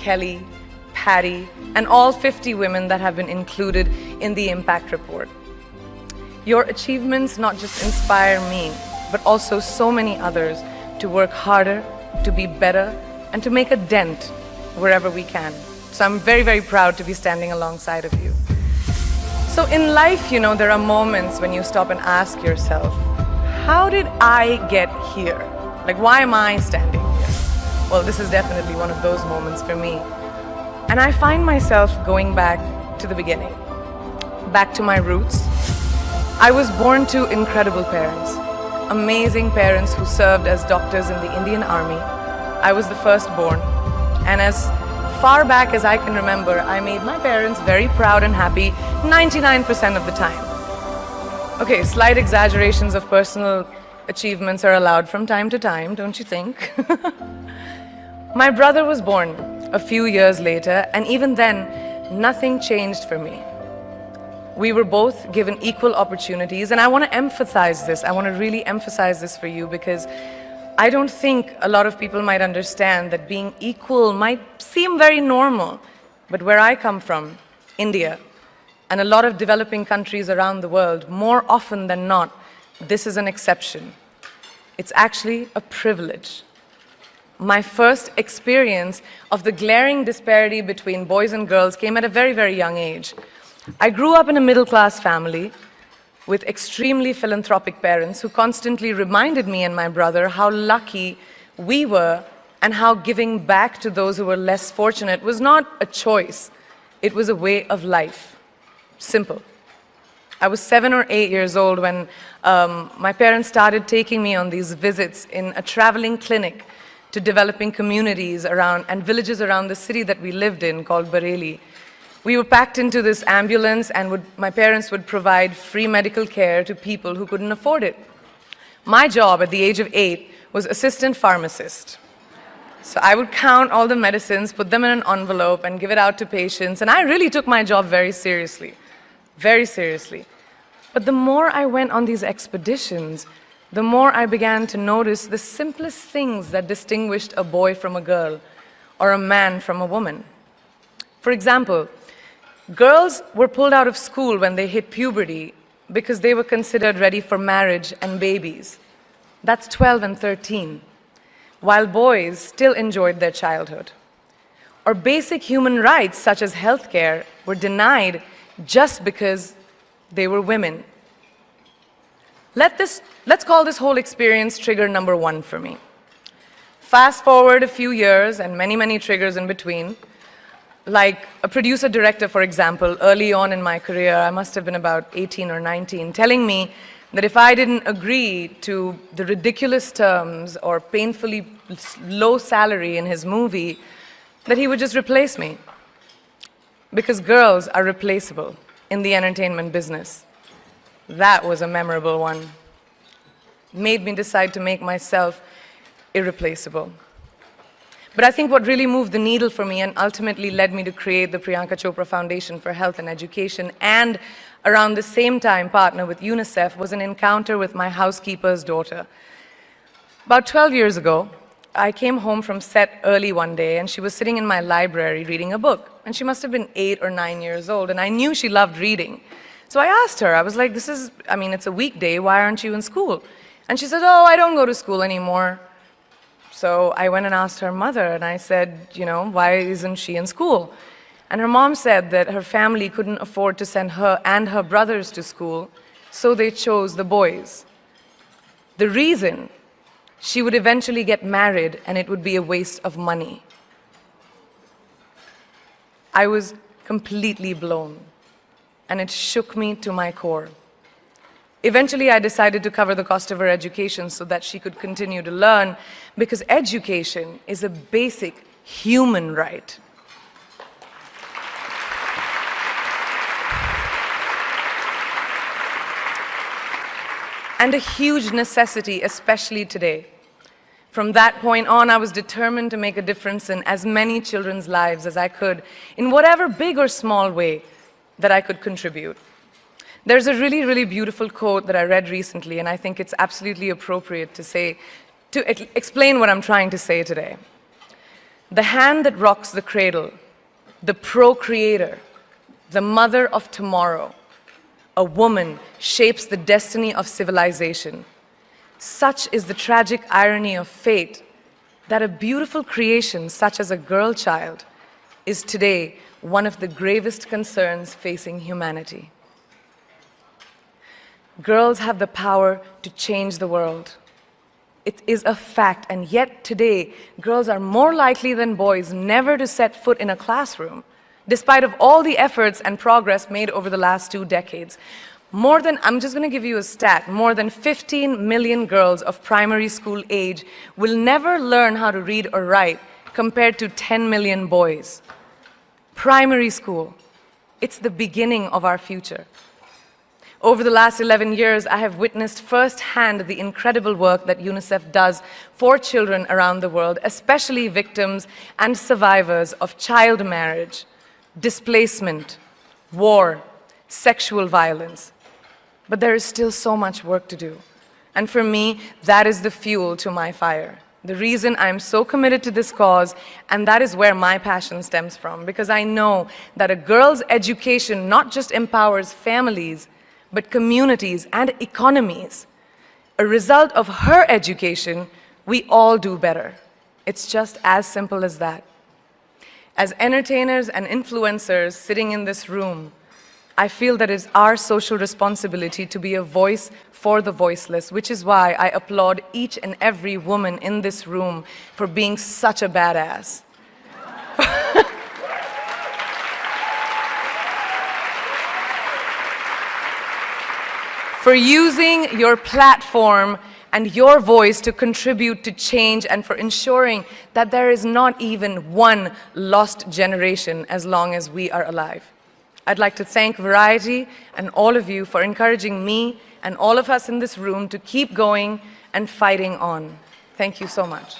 Kelly, Patty, and all 50 women that have been included in the Impact Report. Your achievements not just inspire me, but also so many others to work harder, to be better, and to make a dent wherever we can. So I'm very, very proud to be standing alongside of you. So in life, there are moments when you stop and ask yourself, how did I get here? Like, why am I standing here? Well, this is definitely one of those moments for me. And I find myself going back to the beginning, back to my roots. I was born to incredible parents, amazing parents who served as doctors in the Indian Army. I was the firstborn, and as far back as I can remember, I made my parents very proud and happy 99% of the time. Okay, slight exaggerations of personal achievements are allowed from time to time, don't you think? My brother was born a few years later, and even then, nothing changed for me. We were both given equal opportunities, and I want to emphasize this. I want to really emphasize this for you because I don't think a lot of people might understand that being equal might seem very normal. But where I come from, India, and a lot of developing countries around the world, more often than not, this is an exception. It's actually a privilege. My first experience of the glaring disparity between boys and girls came at a very, very young age. I grew up in a middle-class family with extremely philanthropic parents who constantly reminded me and my brother how lucky we were and how giving back to those who were less fortunate was not a choice, it was a way of life. Simple. I was 7 or 8 years old when my parents started taking me on these visits in a traveling clinic to developing communities around and villages around the city that we lived in called Bareilly. We were packed into this ambulance and my parents would provide free medical care to people who couldn't afford it. My job at the age of 8 was assistant pharmacist. So I would count all the medicines, put them in an envelope and give it out to patients, and I really took my job very seriously, very seriously. But the more I went on these expeditions, the more I began to notice the simplest things that distinguished a boy from a girl or a man from a woman. For example, girls were pulled out of school when they hit puberty because they were considered ready for marriage and babies. That's 12 and 13, while boys still enjoyed their childhood. Or basic human rights such as healthcare were denied just because they were women. Let's call this whole experience trigger number 1 for me. Fast forward a few years and many, many triggers in between. Like a producer-director, for example, early on in my career, I must have been about 18 or 19, telling me that if I didn't agree to the ridiculous terms or painfully low salary in his movie, that he would just replace me. Because girls are replaceable in the entertainment business. That was a memorable one. Made me decide to make myself irreplaceable. But I think what really moved the needle for me and ultimately led me to create the Priyanka Chopra Foundation for Health and Education and around the same time partner with UNICEF was an encounter with my housekeeper's daughter. About 12 years ago, I came home from set early one day and she was sitting in my library reading a book. And she must have been 8 or 9 years old and I knew she loved reading. So I asked her, I was like, it's a weekday, why aren't you in school? And she said, oh, I don't go to school anymore. So I went and asked her mother, and I said, why isn't she in school? And her mom said that her family couldn't afford to send her and her brothers to school, so they chose the boys. The reason, she would eventually get married and it would be a waste of money. I was completely blown, and it shook me to my core. Eventually, I decided to cover the cost of her education so that she could continue to learn, because education is a basic human right. And a huge necessity, especially today. From that point on, I was determined to make a difference in as many children's lives as I could, in whatever big or small way that I could contribute. There's a really, really beautiful quote that I read recently, and I think it's absolutely appropriate to explain what I'm trying to say today. The hand that rocks the cradle, the procreator, the mother of tomorrow. A woman shapes the destiny of civilization. Such is the tragic irony of fate that a beautiful creation such as a girl child is today one of the gravest concerns facing humanity. Girls have the power to change the world. It is a fact, and yet today, girls are more likely than boys never to set foot in a classroom, despite of all the efforts and progress made over the last 2 decades. I'm just going to give you a stat, more than 15 million girls of primary school age will never learn how to read or write, compared to 10 million boys. Primary school, it's the beginning of our future. Over the last 11 years, I have witnessed firsthand the incredible work that UNICEF does for children around the world, especially victims and survivors of child marriage, displacement, war, sexual violence. But there is still so much work to do. And for me, that is the fuel to my fire. The reason I'm so committed to this cause, and that is where my passion stems from, because I know that a girl's education not just empowers families, but communities and economies. A result of her education, we all do better. It's just as simple as that. As entertainers and influencers sitting in this room, I feel that it's our social responsibility to be a voice for the voiceless, which is why I applaud each and every woman in this room for being such a badass. For using your platform and your voice to contribute to change, and for ensuring that there is not even one lost generation as long as we are alive. I'd like to thank Variety and all of you for encouraging me and all of us in this room to keep going and fighting on. Thank you so much.